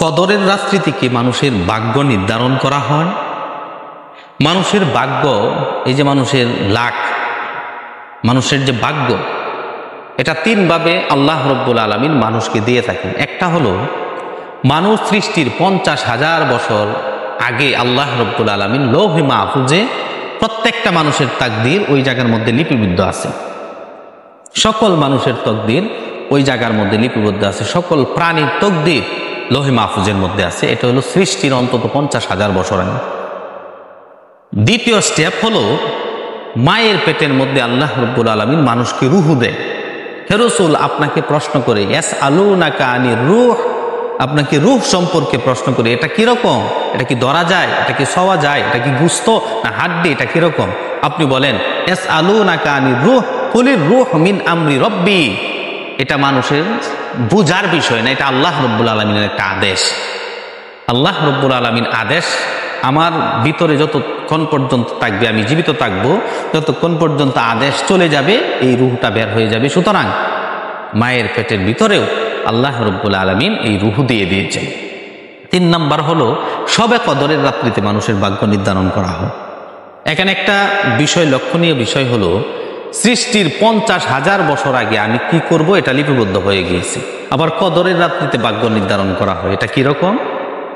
কদরের রাত্রিতে কি মানুষের ভাগ্য নির্ধারণ করা হয়? মানুষের ভাগ্য, এই যে মানুষের লাক, মানুষের যে ভাগ্য, এটা তিনভাবে আল্লাহ রব্বুল আলামিন মানুষকে দিয়ে থাকেন। একটা হলো মানুষ সৃষ্টির 50,000 বছর আগে আল্লাহ রব্বুল আলামিন লৌহে মাহফুজে প্রত্যেকটা মানুষের তাকদীর ওই জায়গার মধ্যে লিপিবদ্ধ আছে। সকল মানুষের তকদির ওই জায়গার মধ্যে লিপিবদ্ধ আছে, সকল প্রাণীর তকদির লৌহে মাহফুজের মধ্যে আছে। এটা হলো সৃষ্টির অন্তত 50,000 বছর আগে। দ্বিতীয় স্টেপ হলো মায়ের পেটের মধ্যে আল্লাহ রব্বুল আলামিন মানুষকে রূহ দেয়। হে রাসূল, আপনাকে প্রশ্ন করে, ইয়াসআলুনাকা আনির রূহ, আপনাকে রূহ সম্পর্কে প্রশ্ন করে, এটা কিরকম, এটা কি ধরা যায়, এটা কি ছোঁয়া যায়, এটা কি গোশত না হাড্ডি, এটা কিরকম? আপনি বলেন ইয়াসআলুনাকা আনির রূহ কুলির রূহ মিন আমরি রব্বি। এটা মানুষের বুঝার বিষয় না, এটা আল্লাহ রব্বুল আলামিনের একটা আদেশ। আল্লাহ রব্বুল আলামিন আদেশ আমার ভিতরে যতক্ষণ পর্যন্ত থাকবে, আমি জীবিত থাকবো, যতক্ষণ পর্যন্ত আদেশ চলে যাবে এই রূহটা বের হয়ে যাবে। সুতরাং মায়ের পেটের ভিতরেও আল্লাহ রব্বুল আলামিন এই রূহ দিয়ে দিয়েছেন। 3 নাম্বার হলো শবে কদরের রাত্রিতে মানুষের ভাগ্য নির্ধারণ করা হয়। এখানে একটা বিষয়, লক্ষণীয় বিষয় হলো সৃষ্টির 50,000 বছর আগে আমি কি করব এটা লিপিবদ্ধ হয়ে গিয়েছে। আবার কদরের রাত্রিতে ভাগ্য নির্ধারণ করা হয়, এটা কিরকম?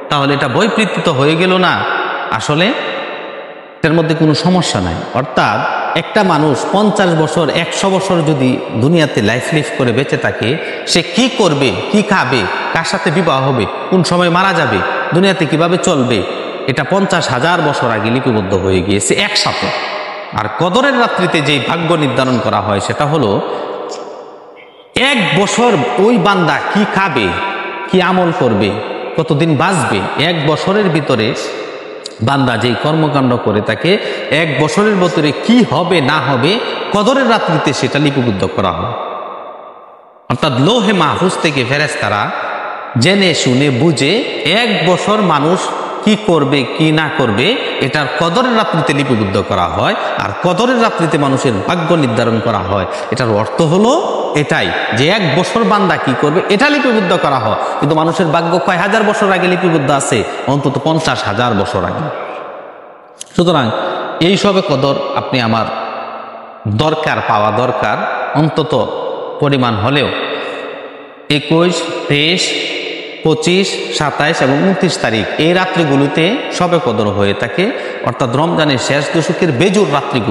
তাহলে এটা বৈপরীত্য হয়ে গেল না? আসলে এটার মধ্যে কোনো সমস্যা নাই। অর্থাৎ একটা মানুষ 50 বছর 100 বছর যদি দুনিয়াতে লাইফ লিভ করে বেঁচে থাকে, সে কি করবে, কি খাবে, কার সাথে বিবাহ হবে, কোন সময় মারা যাবে, দুনিয়াতে কিভাবে চলবে, এটা 50,000 বছর আগে লিপিবদ্ধ হয়ে গিয়েছে একসাথে। আর কদরের রাত্রিতে যে ভাগ্য নির্ধারণ করা হয় সেটা হলো 1 বছর ওই বান্দা কি খাবে, কি আমল করবে, কতদিন বাঁচবে, 1 বছরের ভিতরে বান্দা যেই কর্মকাণ্ড করে থাকে 1 বছরের ভিতরে কি হবে না হবে কদরের রাত্রিতে সেটা লিপিবদ্ধ করা হয়। অর্থাৎ লৌহে মাহফুজ থেকে ফেরেশতারা জেনে শুনে বুঝে 1 বছর মানুষ কি করবে কি না করবে এটার কদরের রাত্রিতে লিপিবদ্ধ করা হয়। আর কদরের রাত্রিতে মানুষের ভাগ্য নির্ধারণ করা হয়। এটার অর্থ হলো এটাই যে 1 বছর বান্দা কি করবে এটা লিপিবদ্ধ করা হয়। কিন্তু মানুষের ভাগ্য কয় হাজার বছর আগে লিপিবদ্ধ আছে? অন্তত 50,000 বছর আগে। সুতরাং এই সবে কদর আপনি আমার দরকার, পাওয়া দরকার অন্তত পরিমাণ হলেও 21, 23, 25, 27 এবং 29 তারিখ এই রাত্রিগুলোতে সবে কদর হয়ে থাকে। অর্থাৎ রমজানের শেষ দশকের বেজুর রাত্রিগুলো।